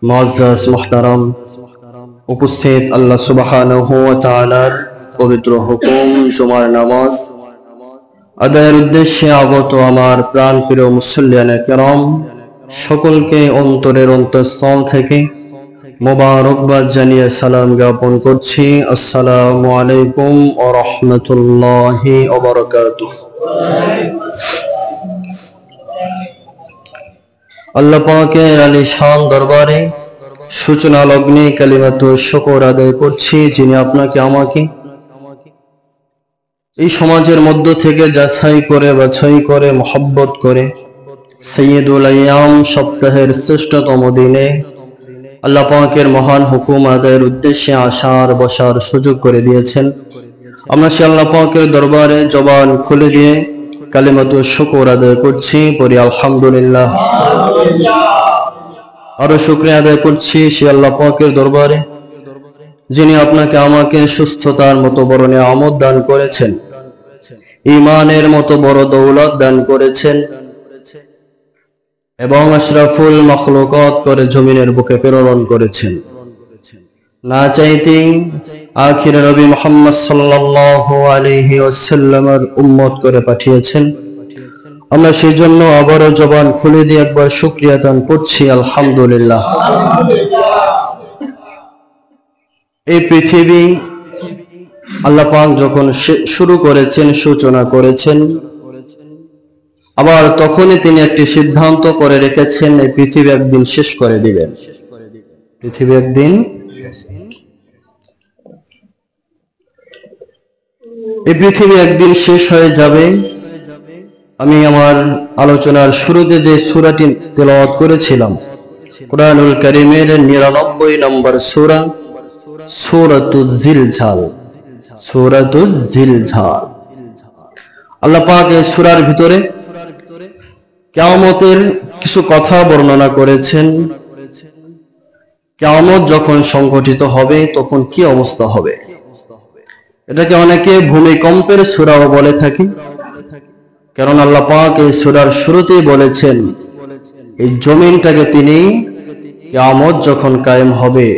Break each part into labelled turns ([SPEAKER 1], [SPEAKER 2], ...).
[SPEAKER 1] মুআজ্জাজ মুহতারাম উপস্থিত, আল্লাহ সুবহানাহু ওয়া তাআলার পবিত্র হুকুম জুমার নামাজ আদায়ের উদ্দেশ্যে আগত আমার প্রাণপ্রিয় মুসল্লিয়ানে কেরাম, সকলকে অন্তরের অন্তঃস্থল থেকে মোবারকবাদ জানিয়ে সালাম জ্ঞাপন করছি। আসসালামু আলাইকুম ওয়া রাহমাতুল্লাহি ওয়া বারাকাতুহু। আল্লাহ পাকের আলিশান দরবারে সূচনা লগ্নে কালিমাতু শুকর আদায় করছি, যিনি আপনাকে আমাকে এই সমাজের মধ্য থেকে যাচাই করে বাছাই করে মহব্বত করে সাইয়্যিদুল আইয়াম সপ্তাহের শ্রেষ্ঠতম দিনে আল্লাহ পাকের মহান হুকুম আদায়ের উদ্দেশ্যে আসার বসার সুযোগ করে দিয়েছেন। আমরা সে আল্লাহ পাকের দরবারে জবান খুলে দিয়ে কালিমাতু শুকর আদায় করছি, পড়ি আলহামদুলিল্লাহ। আরো শুকরিয়া আদায় করছি সে আল্লাহ পাকের দরবারে, যিনি আপনাকে আমাকে সুস্থতার মতো বড় নিয়ামত দান করেছেন, ঈমানের মতো বড় দৌলত দান করেছেন এবং আশরাফুল মাখলুকাত করে জমিনের বুকে প্রেরণ করেছেন। না চাইতেই আখিরে নবী মুহাম্মদ সাল্লাল্লাহু আলাইহি ওয়াসাল্লামের উম্মত করে পাঠিয়েছেন। আমরা সেই জন্য আবারও জবান খুলে দিয়ে একবার শুকরিয়া দান করছি, আলহামদুলিল্লাহ। এই পৃথিবী আল্লাহ পাক যখন শুরু করেছেন, সূচনা করেছেন, আবার তখনই তিনি একটি সিদ্ধান্ত করে রেখেছেন, এই পৃথিবী একদিন শেষ করে দিবেন। পৃথিবী একদিন এই পৃথিবী একদিন শেষ হয়ে যাবে। আমি আমার আলোচনার শুরুতে যে সূরাটি তেলাওয়াত করেছিলাম, কুরআনুল কারীমের 99 নম্বর সূরা, সূরাতুজ জিলজাল। সূরাতুজ জিলজাল। আল্লাহ পাক এই সূরার ভিতরে কিয়ামতের কিছু কথা বর্ণনা করেছেন। কিয়ামত যখন সংঘটিত হবে তখন কি অবস্থা হবে, এটাকে অনেকে ভূমিকম্পের সূরাও বলে থাকি, কারণ আল্লাহ পাক এই সূরার শুরুতেই বলেছেন এই জমিনটাকে তিনি কিয়ামত যখন কায়েম হবে,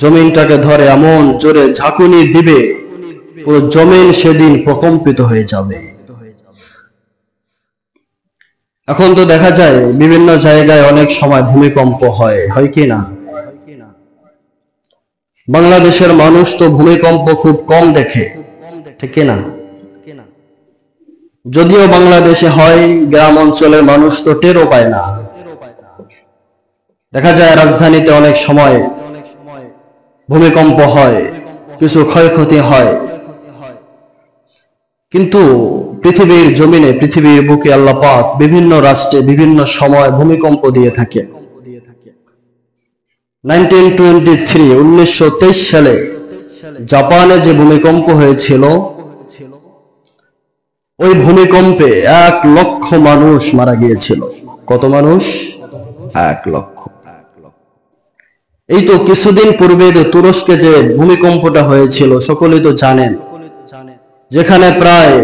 [SPEAKER 1] জমিনটাকে ধরে এমন জোরে ঝাঁকুনি দিবে, পুরো জমিন সেদিন প্রকম্পিত হয়ে যাবে। এখন তো দেখা যায় বিভিন্ন জায়গায় অনেক সময় ভূমিকম্প হয়, হয় কি না? বাংলাদেশের মানুষ তো ভূমিকম্প খুব কম দেখে, ঠিক না? যদিও বাংলাদেশে হয়, গ্রাম অঞ্চলের মানুষ তো টেরও পায় না। দেখা যায় রাজধানীতে অনেক সময় ভূমিকম্প হয়, কিছু ক্ষয়ক্ষতি হয়, কিন্তু পৃথিবীর জমিনে, পৃথিবীর বুকে আল্লাহ পাক বিভিন্ন রাষ্ট্রে বিভিন্ন সময় ভূমিকম্প দিয়ে থাকে। 1923 সালে জাপানে যে ভূমিকম্প হয়েছিল, ওই ভূমিকম্পে 1 লক্ষ মানুষ মারা গিয়েছিল। কত মানুষ? 1 লক্ষ। এই তো কিছুদিন পূর্বে তুরস্কে যে ভূমিকম্পটা হয়েছিল সকলেই তো জানেন, যেখানে প্রায়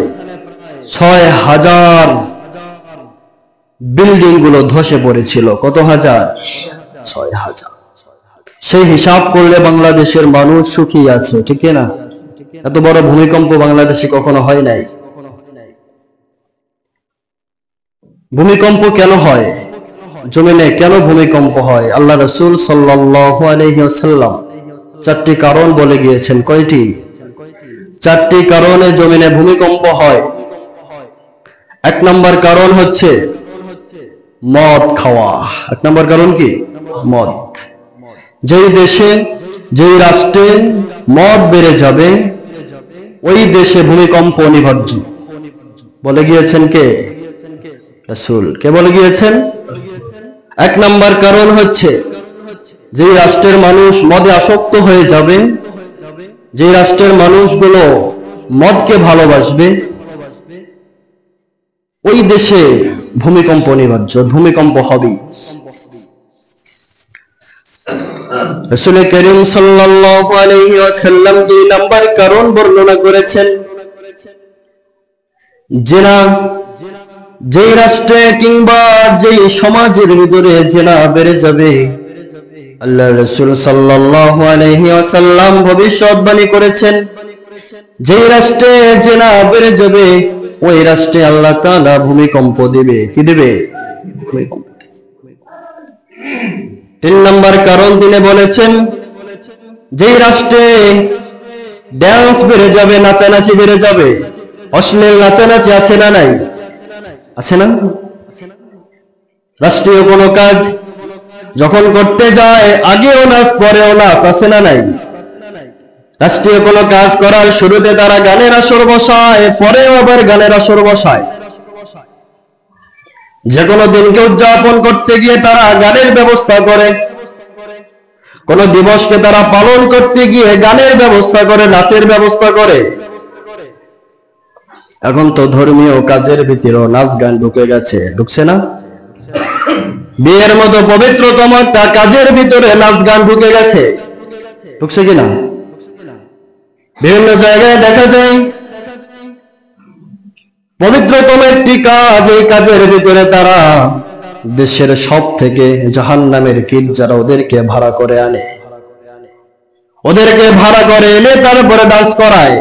[SPEAKER 1] 6000 বিল্ডিং গুলো ধসে পড়েছিল। কত হাজার? 6000। সেই হিসাব করলে বাংলাদেশের মানুষ সুখী আছে, ঠিক না? এত বড় ভূমিকম্প বাংলাদেশে কখনো হয় নাই। ভূমিকম্প কেন হয়? জমিনে কেন ভূমিকম্প হয়? আল্লাহ রাসূল সাল্লাল্লাহু আলাইহি ওয়াসাল্লাম 4টি কারণ বলে গিয়েছেন। কয়টি? 4টি কারণে জমিনে ভূমিকম্প হয়। 1 নম্বর কারণ হচ্ছে মদ খাওয়া। 1 নম্বর কারণ কি? মদ। যেই দেশে, যেই রাষ্ট্রে মদ বেড়ে যাবে, ওই দেশে ভূমিকম্প অনিবার্য। বলে গিয়েছেন কে? রাসূল। কে বলে গিয়েছেন? 1 নম্বর কারণ হচ্ছে যেই রাষ্ট্রের মানুষ মদে আসক্ত হয়ে যাবে, যে রাষ্ট্রের মানুষগুলো মদকে ভালোবাসবে, ওই দেশে ভূমিকম্প অনিবার্য, ভূমিকম্প হবেই। রাসূল করিম সাল্লাল্লাহু আলাইহি ওয়াসাল্লাম 2 নম্বর কারণ বর্ণনা করেছেন, জিনা। যেই রাষ্ট্রে কিংবা যেই সমাজের ভিতরে জিনা বেড়ে যাবে, আল্লাহ রাসূল সাল্লাল্লাহু আলাইহি ওয়াসাল্লাম ভবিষ্যৎবাণী করেছেন, যেই রাষ্ট্রে জিনা বেড়ে যাবে ওই রাষ্ট্রে আল্লাহ তাআলা ভূমিকম্প দিবে। কি দিবে? ভূমিকম্প। 3 নম্বর কারণ তিনি বলেছেন, যেই রাষ্ট্রে ড্যান্স বেড়ে যাবে, নাচানাচি বেড়ে যাবে, অশ্লীল নাচানাচি আছে না নাই? আছে না? রাষ্ট্রীয় কোনো কাজ যখন করতে যায় আগেও নাচ পরেও নাচ, আছে না নাই? রাষ্ট্রীয় কোনো কাজ করার শুরুতে তারা গানের আসর বসায়, পরেও আবার গানের আসর বসায়। যে কোনো দিনকে উদযাপন করতে গিয়ে তারা গানের ব্যবস্থা করে, কোন দিবসকে তারা পালন করতে গিয়ে গানের ব্যবস্থা করে, নাচের ব্যবস্থা করে। এখন তো ধর্মীয় কাজের ভিতরেও নাচ গান ঢুকে গেছে, ঢুকছে না? বিয়ের মতো পবিত্রতম একটা কাজের ভিতরে নাচ গান ঢুকে গেছে, ঢুকছে কিনা? বিভিন্ন জায়গায় দেখা যায় পবিত্রতম একটি কাজ, এই কাজের ভিতরে তারা দেশের সব থেকে জাহান্নামের কীট যারা ওদেরকে ভাড়া করে আনে, ওদেরকে ভাড়া করে এনে তারপরে ডান্স করায়,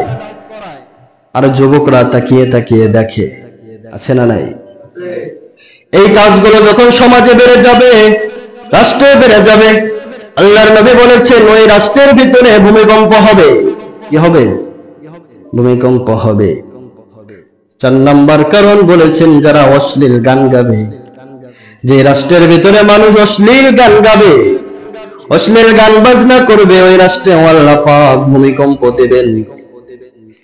[SPEAKER 1] আর যুবকরা তাকিয়ে তাকিয়ে দেখে, আছে না নাই? এই কাজগুলো যখন সমাজে বেড়ে যাবে, রাষ্ট্রে বেড়ে যাবে, আল্লাহর নবী বলেছেন ওই রাষ্ট্রের ভিতরে ভূমিকম্প হবে। কি হবে? ভূমিকম্প হবে। 4 নম্বর কারণ বলেছেন, যারা অশ্লীল গান গাবে, যে রাষ্ট্রের ভিতরে মানুষ অশ্লীল গান গাবে, অশ্লীল গান বাজনা করবে, ওই রাষ্ট্রে আল্লাহ পাক ভূমিকম্প দেবেন।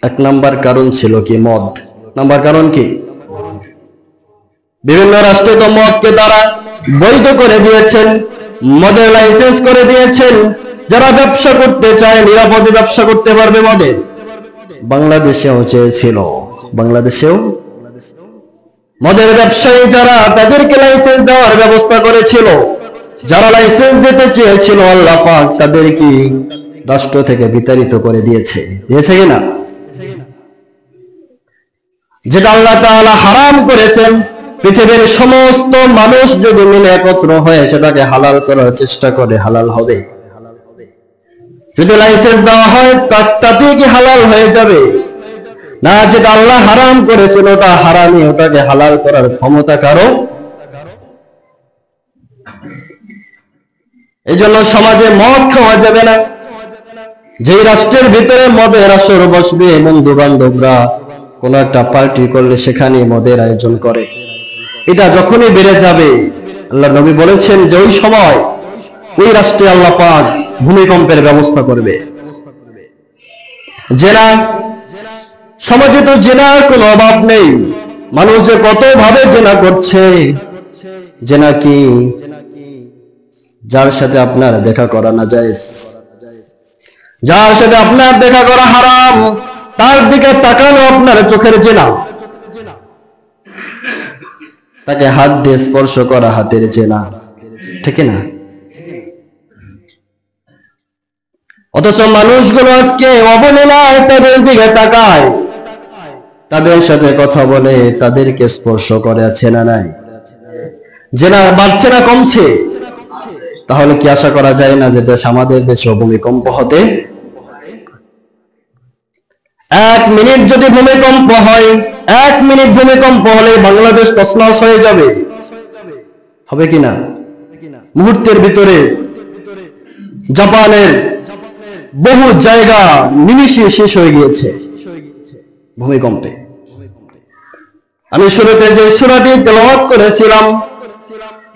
[SPEAKER 1] 1 নম্বর কারণ ছিল কি? মদ। নাম্বার কারণ কি? বিভিন্ন রাষ্ট্রে তো মদকে তারা বৈধ করে দিয়েছেন, মদের লাইসেন্স করে দিয়েছেন। যারা ব্যবসা করতে চায় নিরাপদে ব্যবসা করতে পারবে মদের। বাংলাদেশেও চেয়েছিল, বাংলাদেশেও মদের ব্যবসায়ী যারা, তাদেরকে লাইসেন্স দেওয়ার ব্যবস্থা করেছিল। যারা লাইসেন্স দিতে চেয়েছিল আল্লাহ পাক তাদেরকে রাষ্ট্র থেকে বিতাড়িত করে দিয়েছে, দিয়েছে কিনা? যেটা আল্লাহ তাআলা হারাম করেছেন, পৃথিবীর সমস্ত মানুষ যদি মিলে একত্র হয়ে সেটাকে হালাল করার চেষ্টা করে, হালাল হবে। যদি লাইসেন্স দেওয়া হয় তাতে কি হালাল হয়ে যাবে? না, যেটা আল্লাহ হারাম করেছেন ওটা হারামই, ওটাকে হালাল করার ক্ষমতা কারো। এই জন্য সমাজে মদ খাওয়া যাবে না। যেই রাষ্ট্রের ভিতরে মদের আসর বসবে, বন্ধু বান্ধবরা কোন একটা পার্টি করলে সেখানে মদের আয়োজন করে, এটা যখনই বেড়ে যাবে, আল্লাহ নবী বলেছেন যে ওই সময় ওই রাষ্ট্রে আল্লাহ পাক ভূমিকম্পের ব্যবস্থা করবে। জেনা, সমাজে তো জেনার কোনো অভাব নেই। মানুষ যে কত ভাবে জেনা করছে। জেনা কি? যার সাথে আপনার দেখা করা না জায়েজ, যার সাথে আপনার দেখা করা হারাম, তার দিকে তাকানো আপনার চোখের জেনা। তাকে হাত দিয়ে স্পর্শ করা হাতের জেনা, ঠিক না? অথচ মানুষগুলো আজকে অবলীলায় তাদের দিকে তাকায়, তাদের সাথে কথা বলে, তাদেরকে স্পর্শ করে, আছে না নাই? জেনা বাড়ছে না কমছে? তাহলে কি আশা করা যায় না যে আমাদের দেশে ভূমিকম্প হতে? 1 মিনিট যদি ভূমিকম্প হয়, 1 মিনিট ভূমিকম্প হলে বাংলাদেশ তছনছ হয়ে যাবে, হবে কিনা? মুহূর্তের ভিতরে জাপানের বহু জায়গা নিমিষে শেষ হয়ে গিয়েছে ভূমিকম্পে। আমি শুরুতে যে সূরাটি তেলাওয়াত করেছিলাম,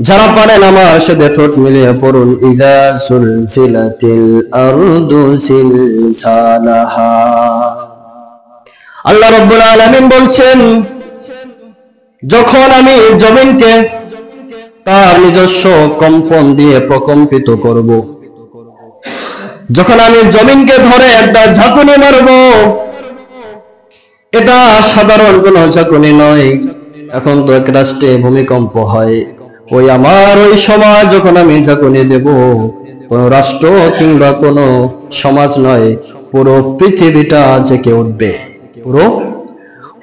[SPEAKER 1] যারা পারেন আমার সাথে ঠোঁট মিলিয়ে পড়ুন, ইযা সুলসিলাতিল আরদু সিলসালাহা। আল্লাহ রাব্বুল আলামিন বলছেন, যখন আমি জমিনকে তার নিজস্ব কম্পন দিয়ে প্রকম্পিত করব, যখন আমি জমিনকে ধরে একটা ঝাঁকুনি মারব, এটা সাধারণ কোনো ঝাঁকুনি নয়। এখন তো এক রাষ্ট্রে ভূমিকম্প হয়, ওই আমার ওই সমাজ যখন আমি ঝাঁকুনি দেব, কোন রাষ্ট্র কিংবা কোন সমাজ নয়, পুরো পৃথিবীটা জেগে উঠবে।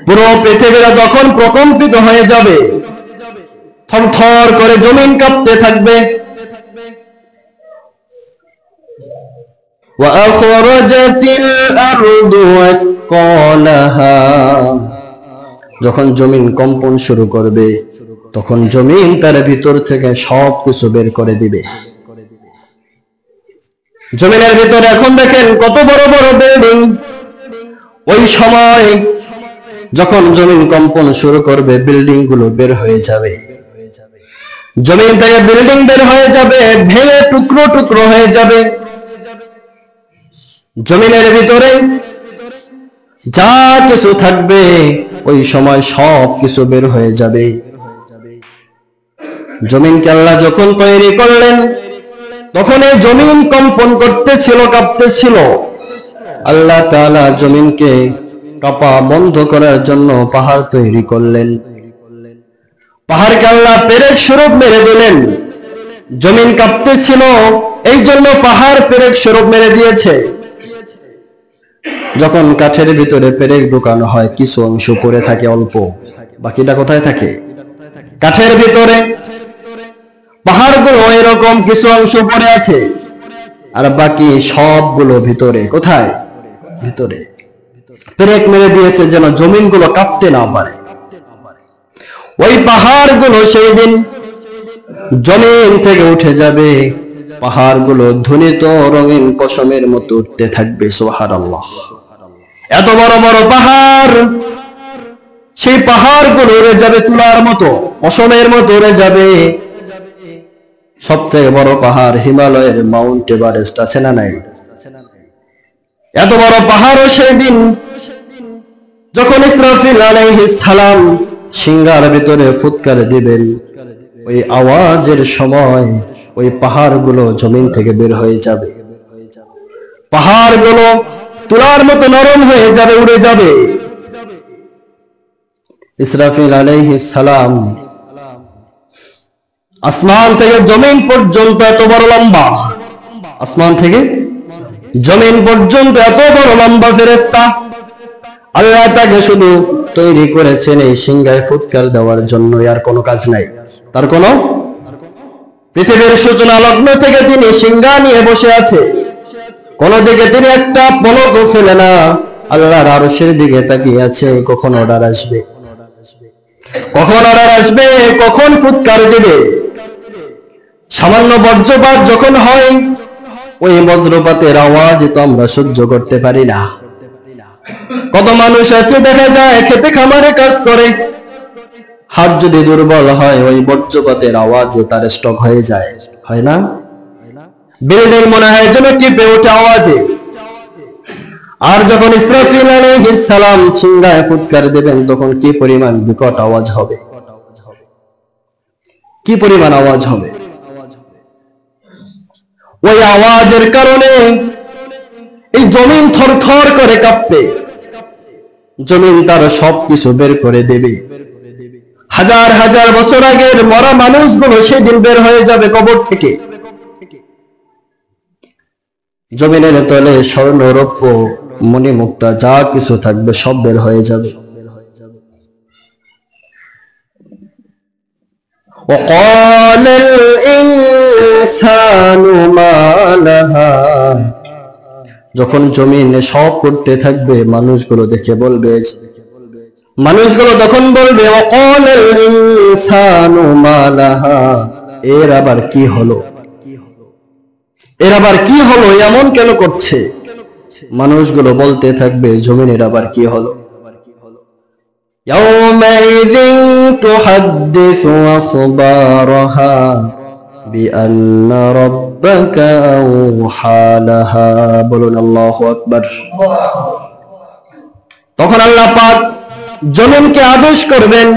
[SPEAKER 1] পুরো পৃথিবীটা তখন প্রকম্পিত হয়ে যাবে, থরথর করে জমিন কাঁপতে থাকবে। وأخرجت الأرض أثقالها যখন জমিন কম্পন শুরু করবে তখন জমিন তার ভিতর থেকে সব কিছু বের করে দিবে। জমিনের ভিতরে এখন দেখেন কত বড় বড় বিল্ডিং, ওই সময় যখন জমিন কম্পন শুরু করবে বিল্ডিং গুলো বের হয়ে যাবে, জমিন থেকে বিল্ডিং বের হয়ে যাবে, ভেঙে টুকরো টুকরো হয়ে যাবে। জমিনের ভিতরে যা কিছু থাকবে ওই সময় সব কিছু বের হয়ে যাবে। জমিনকে আল্লাহ যখন তৈরি করলেন তখন এই জমিন কম্পন করতেছিল, কাঁপতেছিল। আল্লাহ তাআলা জমিনকে কাঁপা বন্ধ করার জন্য পাহাড় তৈরি করলেন। পাহাড়কে আল্লাহ পেরেক স্বরূপ মেরে দিলেন। জমিন কাঁপতেছিল, এই জন্য পাহাড় পেরেক স্বরূপ মেরে দিয়েছে। যখন কাঠের ভিতরে পেরেক ঢোকানো হয় কিছু অংশ পড়ে থাকে অল্প, বাকিটা কোথায় থাকে? কাঠের ভিতরে। পাহাড়গুলো এরকম কিছু অংশ পড়ে আছে আর বাকি সবগুলো ভিতরে। কোথায়? ভিতরে। পেরেক মেরে দিয়েছে যেন জমিনগুলো কাঁপতে না পারে। ওই পাহাড়গুলো সেই দিন জমিন থেকে উঠে যাবে, পাহাড়গুলো ধ্বনিত রঙিন পশমের মতো উঠতে থাকবে। সুবহানাল্লাহ। এত বড় বড় পাহাড়, সেই পাহাড়গুলো উড়ে যাবে তুলার মতো, পশমের মতো উড়ে যাবে। সবথেকে বড় পাহাড় হিমালয়ের মাউন্ট এভারেস্ট আছে না নাই? এত বড় পাহাড়ও সেই দিন যখন ইসরাফিল আলাইহিস সালাম সিংহার ভিতরে ফুৎকার দিবেন, ওই আওয়াজের সময় ওই পাহাড়গুলো জমিন থেকে বের হয়ে যাবে। পাহাড়গুলো তুলার মতো নরম হয়ে যাবে, উড়ে যাবে। ইসরাফিল আলাইহিস সালাম আসমান থেকে জমিন পর্যন্ত এত বড় লম্বা, আসমান থেকে জমিন পর্যন্ত এত বড় লম্বা ফেরেশতা। আল্লাহ তাকে শুধু তৈরি করেছেন এই সিংহায় ফুৎকার দেওয়ার জন্য, আর কোনো কাজ নাই তার। কোনো পৃথিবীর সূচনা লগ্ন থেকে তিনি সিংহা নিয়ে বসে আছে, কোন দিকে তিনি একটা পলকও ফেলে না। আল্লাহর আরশের দিকে তাকিয়ে আছে, কখন অর্ডার আসবে, কখন অর্ডার আসবে, কখন ফুৎকার দিবে। সামান্য বজ্রপাত যখন হয়, ওই বজ্রপাতের আওয়াজ তো আমরা সহ্য করতে পারি না। কত মানুষ আছে দেখা যায় খেতে খামারে কাজ করে, হাত যদি দুর্বল হয় ওই বজ্রপাতের আওয়াজে তার স্ট্রোক হয়ে যায়, হয় না? বিল্ডিং মনে হয় যেন কেঁপে ওঠে আওয়াজে। আর যখন ইসরাফিল আলাইহিস সালাম সিংহায় ফুৎকার দেবেন তখন কি পরিমাণ বিকট আওয়াজ হবে, কি পরিমাণ আওয়াজ হবে। ওই আওয়াজের কারণে এই জমিন থরথর করে কাঁপবে, জমিন তার সবকিছু বের করে দেবে। হাজার হাজার বছর আগের মরা মানুষগুলো সেদিন বের হয়ে যাবে কবর থেকে। জমিনের তলে স্বর্ণ রৌপ্য মণিমুক্তা যা কিছু থাকবে সব বের হয়ে যাবে। وقال الإنسان ما لها যখন জমিন সব করতে থাকবে মানুষগুলো দেখে বলবে, মানুষগুলো তখন বলবে وقال الإنسان ما لها এর আবার কি হলো, এর আবার কি হলো, এমন কেন করছে। মানুষগুলো বলতে থাকবে জমিনের আবার কি হলো। يومئذ تحدث أخبارها بأن ربك أوحى لها বলুন আল্লাহু আকবার। তখন আল্লাহ পাক জমিনকে আদেশ করবেন,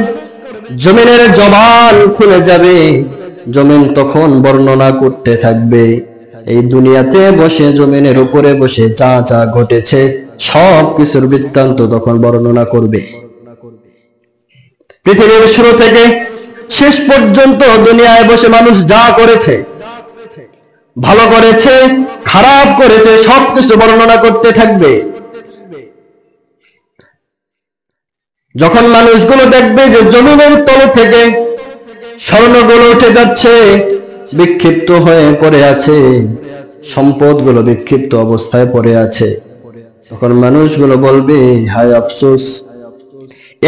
[SPEAKER 1] জমিনের জবান খুলে যাবে, জমিন তখন বর্ণনা করতে থাকবে। এই দুনিয়াতে বসে জমিনের উপরে বসে যা যা ঘটেছে সব কিছুর বৃত্তান্ত তখন বর্ণনা করবে। পৃথিবীর শুরু থেকে শেষ পর্যন্ত দুনিয়ায় বসে মানুষ যা করেছে, ভালো করেছে খারাপ করেছে, সবকিছু বর্ণনা করতে থাকবে। যখন মানুষগুলো দেখবে যে জমিনের তল থেকে স্বর্ণগুলো উঠে যাচ্ছে, বিক্ষিপ্ত হয়ে পড়ে আছে, সম্পদগুলো বিক্ষিপ্ত অবস্থায় পড়ে আছে, তখন মানুষগুলো বলবে, হায় আফসোস,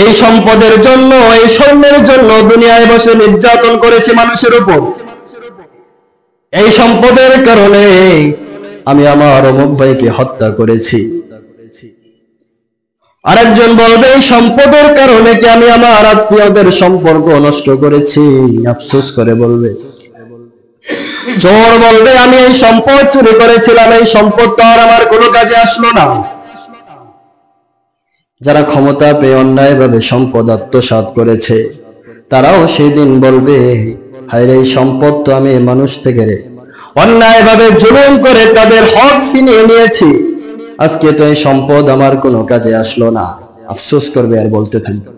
[SPEAKER 1] এই সম্পদের জন্য, এই স্বর্ণের জন্য দুনিয়ায় বসে নির্যাতন করেছি মানুষের উপর, এই সম্পদের কারণে আমি আমার অমুক ভাইকে হত্যা করেছি। আরেকজন বলবে, এই সম্পদের কারণে কি আমি আমার আত্মীয়দের সম্পর্ক নষ্ট করেছি, আফসোস করে বলবে। চোর বলবে, আমি এই সম্পদ চুরি করেছিলাম, এই সম্পদ তো আর আমার কোনো কাজে আসলো না। যারা ক্ষমতা পেয়ে অন্যায়ভাবে সম্পদ আত্মসাৎ করেছে, তারাও সেই দিন বলবে, হায় রে, এই সম্পদ তো আমি মানুষ থেকে অন্যায়ভাবে জুলুম করে তাদের হক ছিনিয়ে নিয়েছি, আজকে তো এই সম্পদ আমার কোনো কাজে আসলো না, আফসোস করবে আর বলতে থাকবে।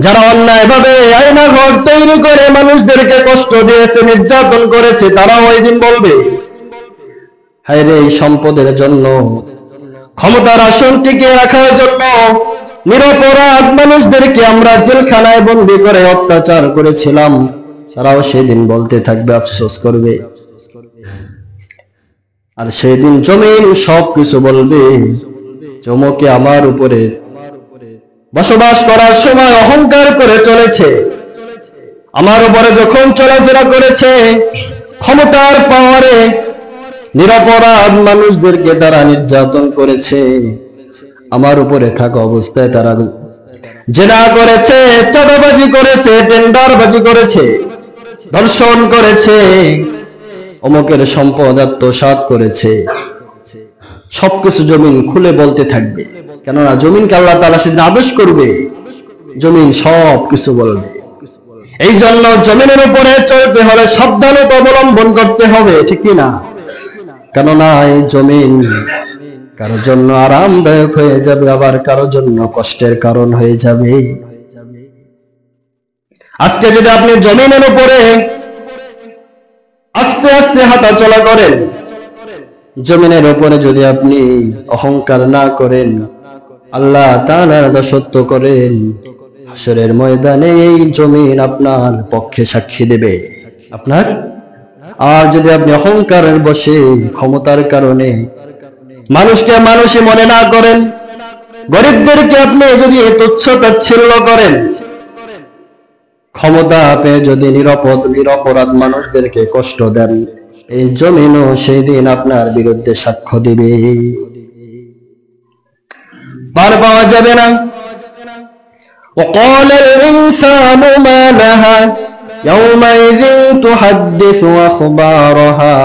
[SPEAKER 1] যারা অন্যায়ভাবে আয়না ঘর তৈরি করে মানুষদেরকে কষ্ট দিয়েছে, নির্যাতন করেছে, তারাও ওই দিন বলবে, হায় রে, এই সম্পদের জন্য, ক্ষমতার আসন টিকিয়ে রাখার জন্য নিরপরাধ মানুষদেরকে আমরা জেলখানায় বন্দী করে অত্যাচার করেছিলাম, তারাও সেদিন বলতে থাকবে, আফসোস করবে। আর সেদিন জমিন সবকিছু বলবে, চমকে আমার উপরে বসবাস করার সময় অহংকার করে চলেছে, আমার উপরে যখন চলাফেরা করেছে, ক্ষমতার পাওয়ারে নিরপরাধ মানুষদেরকে তারা নির্যাতন করেছে, আমার উপরে থাকা অবস্থায় তারা জেনা করেছে, চাঁদাবাজি করেছে, টেন্ডারবাজি করেছে, ধর্ষণ করেছে, অমুকের সম্পদ আত্মসাৎ করেছে, সবকিছু জমিন খুলে বলতে থাকবে। কেননা জমিনকে আল্লাহ তাআলা সেদিন আদেশ করবে, জমিন সবকিছু বলবে। এই জন্য জমিনের উপরে চলতে হলে সাবধানতা অবলম্বন করতে হবে, ঠিক কিনা? কেননা এই জমিন কারোর জন্য আরামদায়ক হয়ে যাবে, আবার কারোর জন্য কষ্টের কারণ হয়ে যাবে। আজকে যদি আপনি জমিনের উপরে আস্তে আস্তে হাঁটা চলা করেন, জমিনের উপরে যদি আপনি অহংকার না করেন, আল্লাহ তাআলার দাসত্ব করেন, হাসরের ময়দানে এই জমিন আপনার পক্ষে সাক্ষী দেবে আপনার। আর যদি আপনি অহংকারের বশে, ক্ষমতার কারণে মানুষকে মানুষই মনে না করেন, গরিবদেরকে আপনি যদি তুচ্ছ তাচ্ছিল্য করেন, ক্ষমতা পেয়ে যদি নিরপরাধ মানুষদেরকে কষ্ট দেন, এই জমিনও সেই দিন আপনার বিরুদ্ধে সাক্ষ্য দিবে, পার পাওয়া যাবে না। وقال الإنسان ما لها يومئذ تحدث أخبارها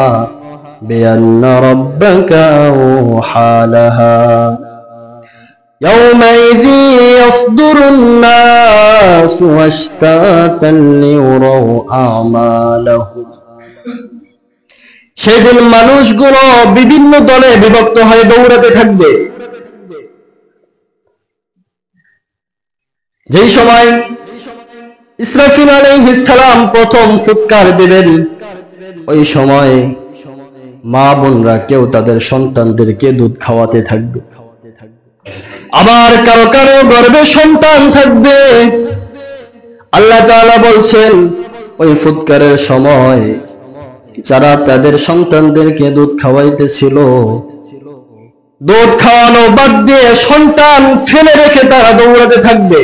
[SPEAKER 1] بأن ربك أوحى لها يومئذ يصدر الناس أشتاتا ليروا أعمالهم। সেদিন মানুষগুলো বিভিন্ন দলে বিভক্ত হয়ে দৌড়াতে থাকবে। যেই সময় ইসরাফিল আলাইহিস সালাম প্রথম ফুৎকার দেবেন, ওই সময় মা বোনরা কেউ তাদের সন্তানদেরকে দুধ খাওয়াতে থাকবে, আবার কারো কারো গর্ভে সন্তান থাকবে। আল্লাহ তাআলা বলছেন, ওই ফুৎকারের সময় যারা তাদের সন্তানদেরকে দুধ খাওয়াইতেছিল, দুধ খাওয়ানো বাদ দিয়ে সন্তান ফেলে রেখে তারা দৌড়াতে থাকবে।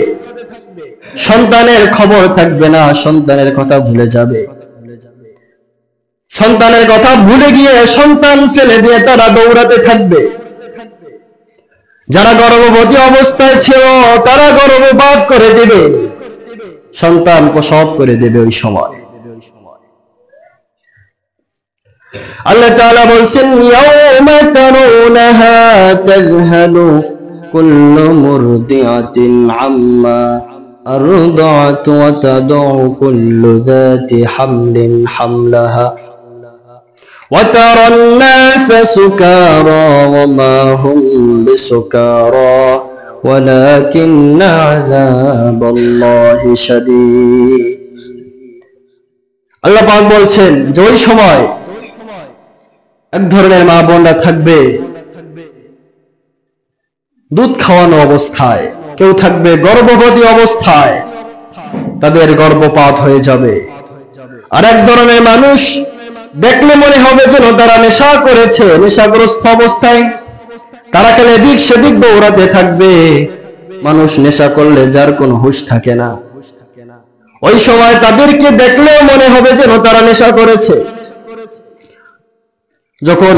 [SPEAKER 1] সন্তানের খবর থাকবে না, সন্তানের কথা ভুলে যাবে। সন্তানের কথা ভুলে গিয়ে সন্তান ফেলে দিয়ে তারা দৌড়াতে থাকবে। যারা গর্ভবতী অবস্থায় ছিল তারা গর্ভপাত করে দিবে, সন্তান প্রসব করে দেবে। ওই সময় আল্লাহ তাআলা বলছেন, ইয়াউমা তারুনাহা তাযহালু কুল্লু মুরদিআতিন আম্মা আরদাআত ওয়া তাদউ কুল্লু যাতি হামলিন হামলাহা ওয়া তারান নাসা সুকারা ওয়া মা হুম বিসুকারা ওয়ালাকিন্না আযাবাল্লাহি শাদীদ। আল্লাহ পাক বলছেন যে ওই সময় এক ধরনের মা বোনরা থাকবে দুধ খাওয়ানো অবস্থায়, কেউ থাকবে গর্ভবতী অবস্থায়, তাদের গর্ভপাত হয়ে যাবে। আর এক ধরনের মানুষ দেখলে মনে হবে যেন তারা নেশা করেছে, নেশাগ্রস্ত অবস্থায় তারা খালি এদিক সেদিক দৌড়াতে থাকবে। মানুষ নেশা করলে যার কোনো হুঁশ থাকে না, ওই সময় তাদেরকে দেখলেও মনে হবে যেন তারা নেশা করেছে। যখন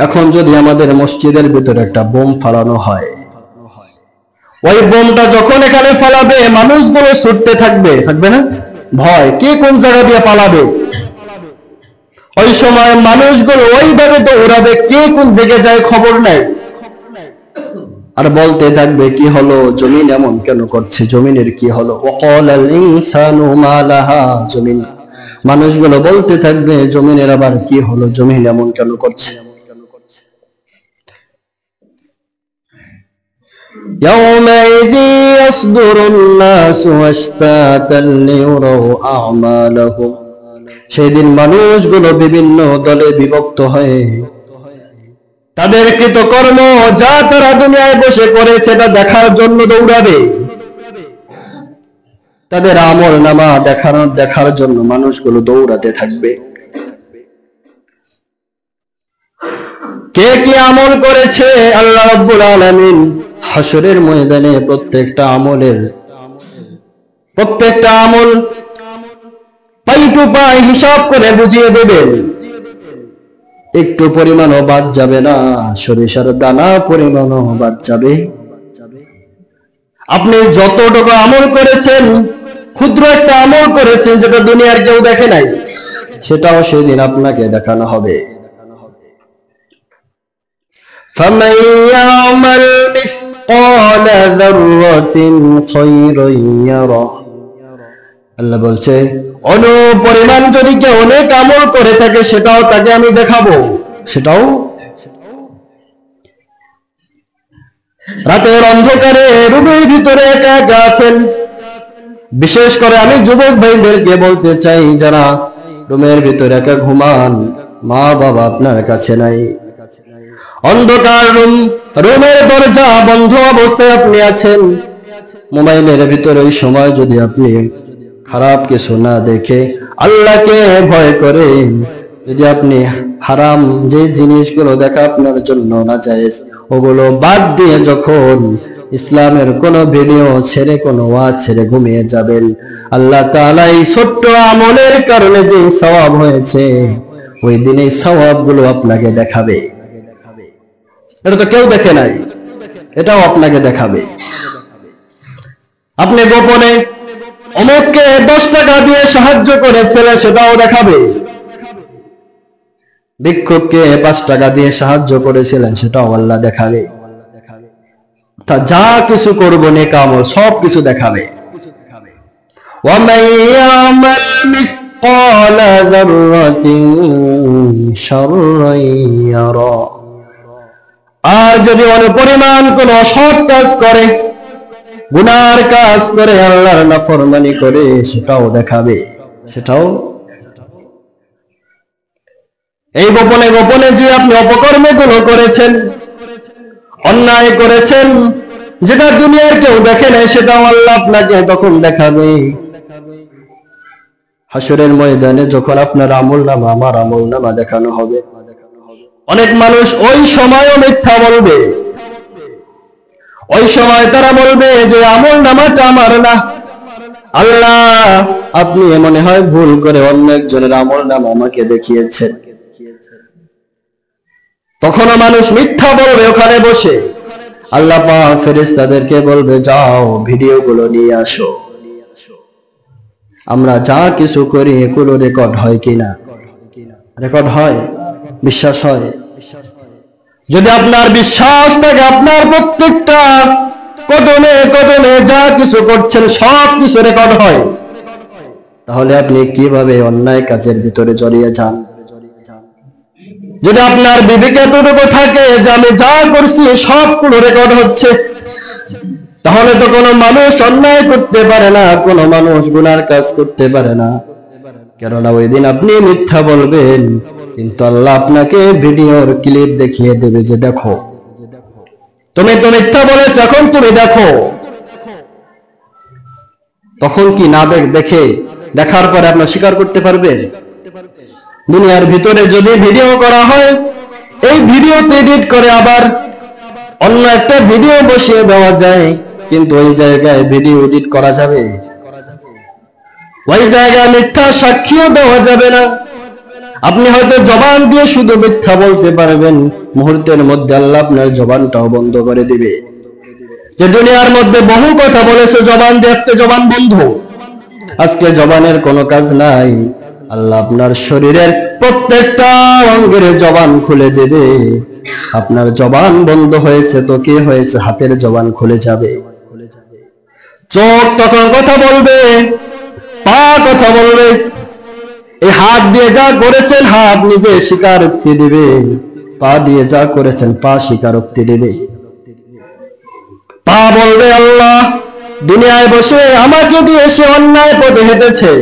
[SPEAKER 1] এখন যদি আমাদের মসজিদের ভিতরে একটা বোম ফালানো হয়, ওই বোমটা যখন এখানে ফালাবে মানুষগুলো ছুটতে থাকবে, থাকবে না? ভয়, কে কোন জায়গা দিয়ে পালাবে। ওই সময় মানুষগুলো ওইভাবে দৌড়াবে, কে কোন দিকে যায় খবর নাই, আর বলতে থাকবে কি হলো, জমিন এমন কেন করছে, জমিনের কি হলো। ওয়াকালাল ইনসানু মা লাহা, জমিন, মানুষগুলো বলতে থাকবে জমিনের আবার কি হলো, জমিন এমন কেন করছে। ইয়াউমাইযি ইয়াসদুরুন নাসু আশতাতান লিয়ুরাউ আ'মালাহুম, সেদিন মানুষগুলো বিভিন্ন দলে বিভক্ত হয়ে তাদের কৃতকর্ম যা তারা দুনিয়ায় বসে করেছে তা দেখার জন্য দৌড়াবে। তাদের আমল নামা দেখার জন্য মানুষগুলো দৌড়াতে থাকবে। কে কি আমল করেছে আল্লাহ রাব্বুল আলামিন হাশরের ময়দানে প্রত্যেকটা আমল পাই টু পাই হিসাব করে বুঝিয়ে দেবেন। একটু পরিমাণও বাদ যাবে না, সরিষার দানা পরিমাণও বাদ যাবে। আপনি যতটুকু আমল করেছেন, ক্ষুদ্র একটা আমল করেছেন যেটা দুনিয়ার কেউ দেখে নাই, সেটাও সেদিন আপনাকে দেখানো হবে। فَمَن يَعْمَلْ مِثْقَالَ ذَرَّةٍ خَيْرًا يَرَهُ, আল্লাহ বলছে অনুপরিমাণ যদি কেউ অনেক আমল করে থাকে সেটাও তাকে আমি দেখাবো। সেটাও রাতের অন্ধকারে রুমের ভিতরে একা একা আছেন, বিশেষ করে আমি যুবক ভাইদেরকে বলতে চাই যারা রুমের ভিতরে একা ঘুমান, মা বাবা আপনার কাছে নাই, অন্ধকার রুমের দরজা বন্ধ অবস্থায় আপনি আছেন, মোবাইলের ভিতরে ওই সময় যদি আপনি খারাপ কিছু না দেখে আল্লাহকে ভয় করে, যদি আপনি হারাম যে জিনিসগুলো দেখা আপনার জন্য নাজায়েজ ওগুলো বাদ দিয়ে যখন ইসলামের কোন ভিডিও ছেড়ে কোন ওয়াজ ছেড়ে ঘুমিয়ে যাবেন, আল্লাহ তাআলা এই ছোট্ট আমলের কারণে যে সওয়াব হয়েছে ওই দিন এই সওয়াবগুলো আপনাকে দেখাবে। এটা তো কেউ দেখে নাই, এটাও আপনাকে দেখাবে। আপনি গোপনে অমুককে 10 টাকা দিয়ে সাহায্য করেছিলেন সেটাও দেখাবে, ভিক্ষুককে 5 টাকা দিয়ে সাহায্য করেছিলেন সেটাও আল্লাহ দেখাবে। তা যা কিছু করব নেক আমল সব কিছু দেখাবে। وَمَن يَعْمَلْ مِثْقَالَ ذَرَّةٍ شَرًّا يَرَهُ, আর যদি অনুপরিমাণ কোন অসৎ কাজ করে, গুনার কাজ করে, আল্লাহর নাফরমানি করে, সেটাও দেখাবে। সেটাও এই গোপনে গোপনে যে আপনি অপকর্মগুলো করেছেন, অন্যায় করেছেন, যেটা দুনিয়ার কেউ দেখে নাই, সেটাও আল্লাহ আপনাকে তখন দেখাবে। হাশরের ময়দানে যখন আপনার আমলনামা আমার আমলনামা দেখানো হবে, অনেক মানুষ ওই সময়ও মিথ্যা বলবে। ওই সময় তারা বলবে যে আমলনামাটা আমার না, আল্লাহ আপনি মনে হয় ভুল করে অন্য একজনের আমলনামা আমাকে দেখিয়েছেন। তখনও মানুষ মিথ্যা বলবে ওখানে বসে। আল্লাহ পাক ফেরেশতাদেরকে বলবে যাও ভিডিওগুলো নিয়ে আসো, আমরা যা কিছু করি এগুলো রেকর্ড হয় কিনা। রেকর্ড হয়, বিশ্বাস হয়। যদি আপনার বিশ্বাস থাকে আপনার প্রত্যেকটা কদমে কদমে যা কিছু করছেন সব কিছু রেকর্ড হয়, তাহলে আপনি কিভাবে অন্যায় কাজের ভিতরে জড়িয়ে যান? যদি আপনার বিবেকে এতটুকু থাকে যে আমি যা করছি সবগুলো রেকর্ড হচ্ছে, তাহলে তো কোনো মানুষ অন্যায় করতে পারে না, কোনো মানুষ গুনার কাজ করতে পারে না। কেননা ওই দিন আপনি মিথ্যা বলবেন, কিন্তু আল্লাহ আপনাকে ভিডিওর ক্লিপ দেখিয়ে দেবে যে দেখো তুমি তো মিথ্যা বলেছ, এখন তুমি দেখো। তখন কি না দেখার পরে আপনার স্বীকার করতে পারবেন? দুনিয়ার ভিতরে যদি ভিডিও করা হয়, এই ভিডিওতে এডিট করে আবার অন্য একটা ভিডিও বসিয়ে দেওয়া যায়, কিন্তু ওই জায়গায় ভিডিও এডিট করা যাবে, ওই জায়গায় মিথ্যা সাক্ষীও দেওয়া যাবে না। আপনি হয়তো জবান দিয়ে শুধু মিথ্যা বলতে পারবেন, মুহূর্তের মধ্যে আল্লাহ আপনার জবানটাও বন্ধ করে দিবে। যে দুনিয়ার মধ্যে বহু কথা বলেছে জবান দিয়ে, আজকে জবান বন্ধ, আজকে জবানের কোনো কাজ নাই। আল্লাহ আপনার শরীরের প্রত্যেকটা অঙ্গের জবান খুলে দেবে। আপনার জবান বন্ধ হয়েছে তো কি হয়েছে, হাতের জবান খুলে যাবে। চোখ তখন কথা বলবে, পা কথা বলবে। এই হাত দিয়ে যা করেছেন হাত নিজে স্বীকারোক্তি দিবে, পা দিয়ে যা করেছেন পা স্বীকারোক্তি দিবে। পা বলবে আল্লাহ দুনিয়ায় বসে আমাকে দিয়ে সে অন্যায় পথে হেঁটেছে,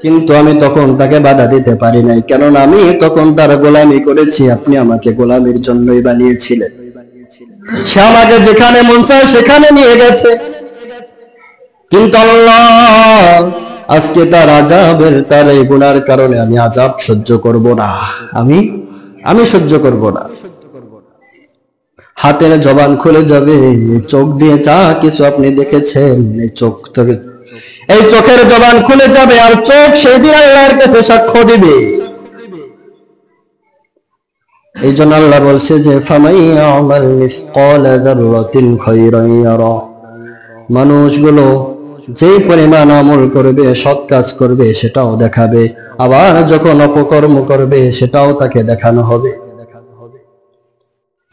[SPEAKER 1] কিন্তু আমি তখন তাকে বাধা দিতে পারি নাই, কেননা আমি তখন তার গোলামি করেছি, আপনি আমাকে গোলামির জন্যই বানিয়েছিলেন। সে আমাকে যেখানে মন চায় সেখানে নিয়ে গেছে, কিন্তু আল্লাহ আজকে তার আযাবের, তার এই গুনার কারণে আমি আযাব সহ্য করব না, আমি সহ্য করব না। হাতের জবান খুলে যাবে, চোখ দিয়ে যা কিছু আপনি দেখেছেন এই চোখের জবান খুলে যাবে, আর চোখ সেদিন আল্লাহর কাছে সাক্ষ্য দিবে। এই জন্য আল্লাহ বলছে যে ফামাইয়ামাল মিসকালা যাররাতিন খায়রান ইয়ারা, মানুষগুলো যে পরিমাণ আমল করবে, সৎ কাজ করবে সেটাও দেখাবে, আবার যখন অপকর্ম করবে সেটাও তাকে দেখানো হবে।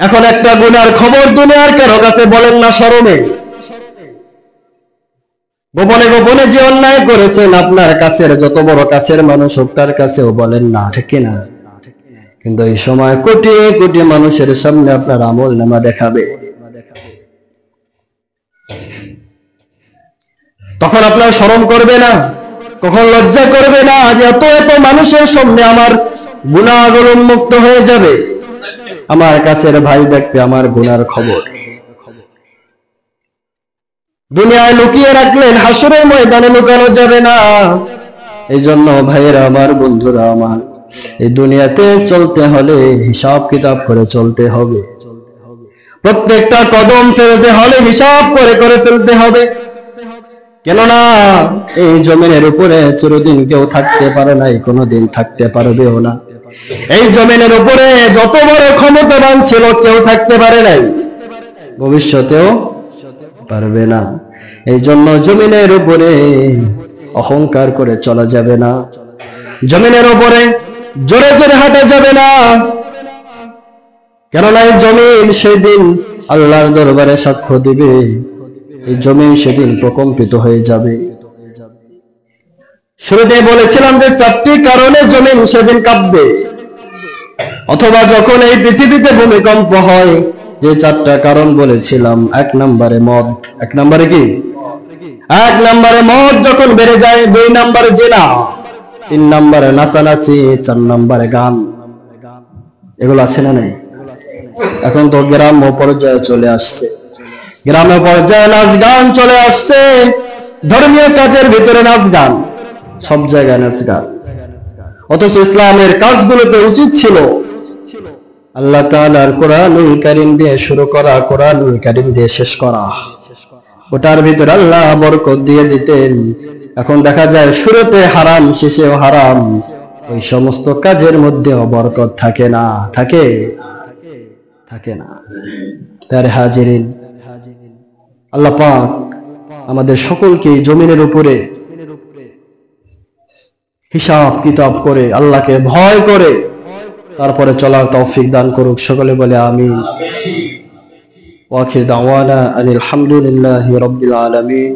[SPEAKER 1] এখন একটা গুনার খবর দুনিয়ার কারো কাছে বলেন না শরমে, গোপনে গোপনে যে অন্যায় করেছেন আপনার কাছের যত বড় কাছের মানুষ হোক তার কাছেও বলেন না, ঠিক কিনা? কিন্তু এই সময় কোটি কোটি মানুষের সামনে আপনার আমল নামা দেখাবে, তখন আপনার শরম করবে না, কখন লজ্জা করবে না যে এত এত মানুষের সামনে আমার গুনাহগুলো উন্মুক্ত হয়ে যাবে, আমার কাছের ভাই দেখবে আমার গুনার খবর। দুনিয়ায় লুকিয়ে রাখলেন, হাসরের ময়দানে লুকানো যাবে না। এই জন্য ভাইয়েরা আমার, বন্ধুরা আমার, এই দুনিয়াতে চলতে হলে হিসাব কিতাব করে চলতে হবে, প্রত্যেকটা কদম ফেলতে হলে হিসাব করে করে ফেলতে হবে। কেননা এই জমিনের উপরে চিরদিন কেউ থাকতে পারে নাই, কোনোদিন থাকতে পারবেও না। এই জমিনের উপরে যত বড় ক্ষমতাবান ছিল কেউ থাকতে পারে নাই, ভবিষ্যতেও পারবে না। এই জন্য জমিনের উপরে অহংকার করে চলা যাবে না, জমিনের উপরে জোরে জোরে হাঁটা যাবে না, কেননা এই জমিন সেদিন আল্লাহর দরবারে সাক্ষ্য দিবে, এই জমিন সেদিন প্রকম্পিত হয়ে যাবে। শুরুতে বলেছিলাম যে 4টি কারণে জমিন সেদিন কাঁপবে, অথবা যখন এই পৃথিবীতে ভূমিকম্প হয়, যে 4টা কারণ বলেছিলাম। 1 নম্বরে মদ, 1 নম্বরে কি? 1 নম্বরে মদ যখন বেড়ে যায়, 2 নম্বরে জিনা, 3 নম্বরে নাচানাচি, 4 নম্বরে গান। এগুলো আছে না নাই? এখন তো গ্রাম্য পর্যায়ে চলে আসছে, গ্রাম্য পর্যায়ে নাচ গান চলে আসছে, ধর্মীয় কাজের ভিতরে নাচ গান, সব জায়গায় নাচ গান। অথচ ইসলামের কাজগুলোতে উচিত ছিল আল্লাহ তাআলার কোরআনুল কারীম দিয়ে শুরু করা, কোরআনুল কারীম দিয়ে শেষ করা, ওটার ভিতরে আল্লাহ বরকত দিয়ে দিতেন। এখন দেখা যায় শুরুতে হারাম, শেষেও হারাম, ওই সমস্ত কাজের মধ্যেও বরকত থাকে না, থাকে না। তার হাজিরিন, আল্লাহ পাক আমাদের সকলকে জমিনের উপরে হিসাব কিতাব করে, আল্লাহকে ভয় করে তারপরে চলার তৌফিক দান করুক। সকলে বলে আমিন। ওয়া আখির দাওয়ানা আলহামদুলিল্লাহি রাব্বিল আলামিন।